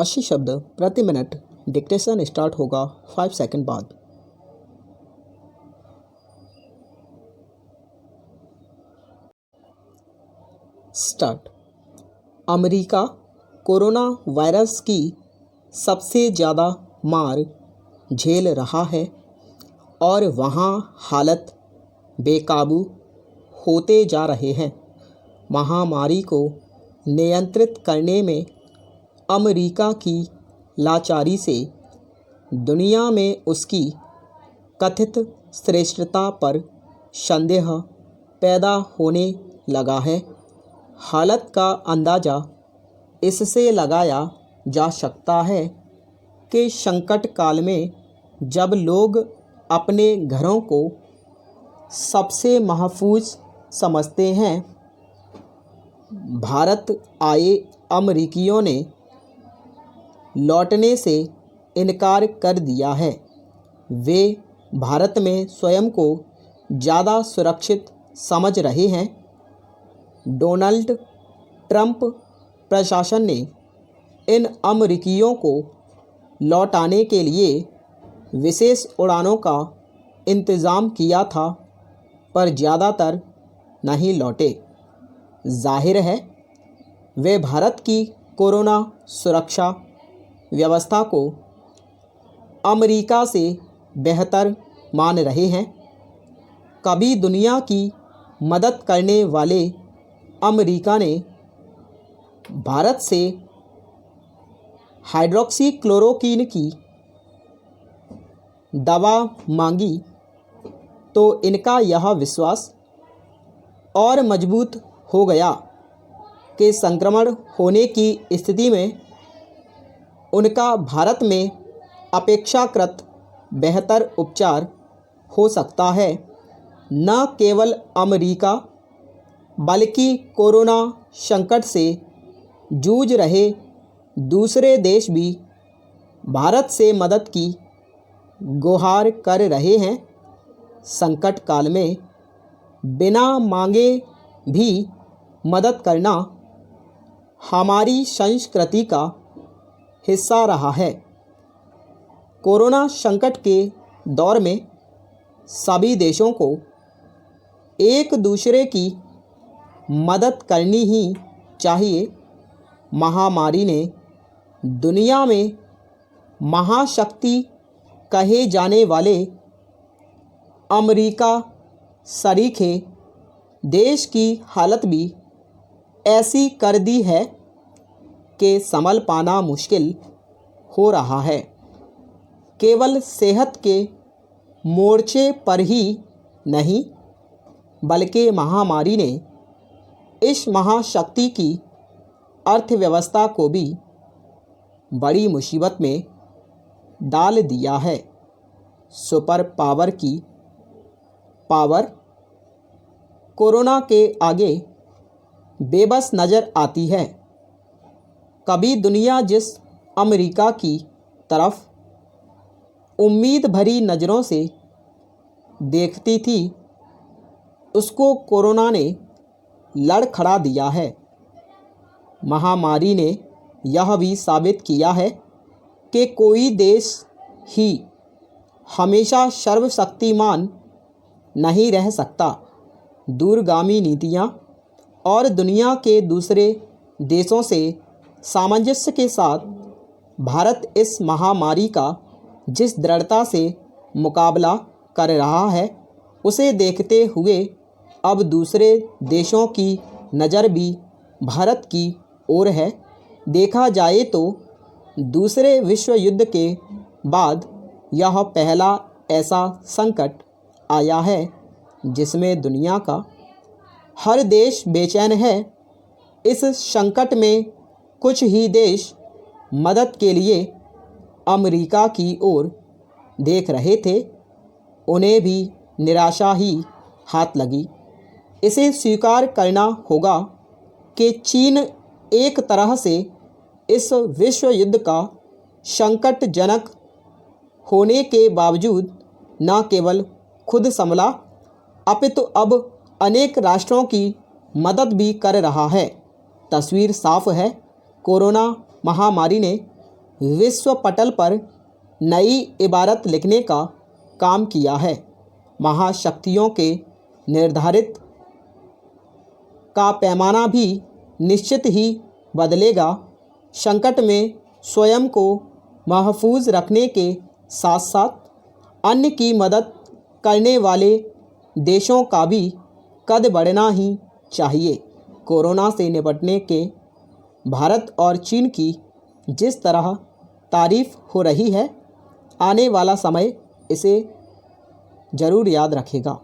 80 शब्द प्रति minute. Dictation start होगा 5 सेकंड बाद। स्टार्ट। अमेरिका कोरोना वायरस की सबसे ज़्यादा मार झेल रहा है और वहाँ हालत बेकाबू होते जा रहे हैं। महामारी को नियंत्रित करने में अमेरिका की लाचारी से दुनिया में उसकी कथित श्रेष्ठता पर संदेह पैदा होने लगा है। हालत का अंदाज़ा इससे लगाया जा सकता है कि संकट काल में जब लोग अपने घरों को सबसे महफूज समझते हैं, भारत आए अमेरिकियों ने लौटने से इनकार कर दिया है। वे भारत में स्वयं को ज़्यादा सुरक्षित समझ रहे हैं। डोनाल्ड ट्रंप प्रशासन ने इन अमेरिकियों को लौटाने के लिए विशेष उड़ानों का इंतज़ाम किया था, पर ज़्यादातर नहीं लौटे। जाहिर है वे भारत की कोरोना सुरक्षा व्यवस्था को अमेरिका से बेहतर मान रहे हैं। कभी दुनिया की मदद करने वाले अमेरिका ने भारत से हाइड्रोक्सीक्लोरोक्वीन की दवा मांगी तो इनका यह विश्वास और मजबूत हो गया कि संक्रमण होने की स्थिति में उनका भारत में अपेक्षाकृत बेहतर उपचार हो सकता है। न केवल अमेरिका बल्कि कोरोना संकट से जूझ रहे दूसरे देश भी भारत से मदद की गुहार कर रहे हैं। संकट काल में बिना मांगे भी मदद करना हमारी संस्कृति का हिस्सा रहा है। कोरोना संकट के दौर में सभी देशों को एक दूसरे की मदद करनी ही चाहिए। महामारी ने दुनिया में महाशक्ति कहे जाने वाले अमेरिका सरीखे देश की हालत भी ऐसी कर दी है कि संभल पाना मुश्किल हो रहा है। केवल सेहत के मोर्चे पर ही नहीं, बल्कि महामारी ने इस महाशक्ति की अर्थव्यवस्था को भी बड़ी मुसीबत में डाल दिया है। सुपर पावर की पावर कोरोना के आगे बेबस नज़र आती है। कभी दुनिया जिस अमेरिका की तरफ उम्मीद भरी नज़रों से देखती थी, उसको कोरोना ने लड़खड़ा दिया है। महामारी ने यह भी साबित किया है कि कोई देश ही हमेशा सर्वशक्तिमान नहीं रह सकता। दूरगामी नीतियाँ और दुनिया के दूसरे देशों से सामंजस्य के साथ भारत इस महामारी का जिस दृढ़ता से मुकाबला कर रहा है, उसे देखते हुए अब दूसरे देशों की नज़र भी भारत की ओर है। देखा जाए तो दूसरे विश्व युद्ध के बाद यह पहला ऐसा संकट आया है जिसमें दुनिया का हर देश बेचैन है। इस संकट में कुछ ही देश मदद के लिए अमेरिका की ओर देख रहे थे, उन्हें भी निराशा ही हाथ लगी। इसे स्वीकार करना होगा कि चीन एक तरह से इस विश्व युद्ध का संकटजनक होने के बावजूद न केवल खुद संभला, अपितु अब अनेक राष्ट्रों की मदद भी कर रहा है। तस्वीर साफ है, कोरोना महामारी ने विश्व पटल पर नई इबारत लिखने का काम किया है। महाशक्तियों के निर्धारित का पैमाना भी निश्चित ही बदलेगा। संकट में स्वयं को महफूज रखने के साथ साथ अन्य की मदद करने वाले देशों का भी कद बढ़ना ही चाहिए। कोरोना से निपटने के भारत और चीन की जिस तरह तारीफ हो रही है, आने वाला समय इसे ज़रूर याद रखेगा।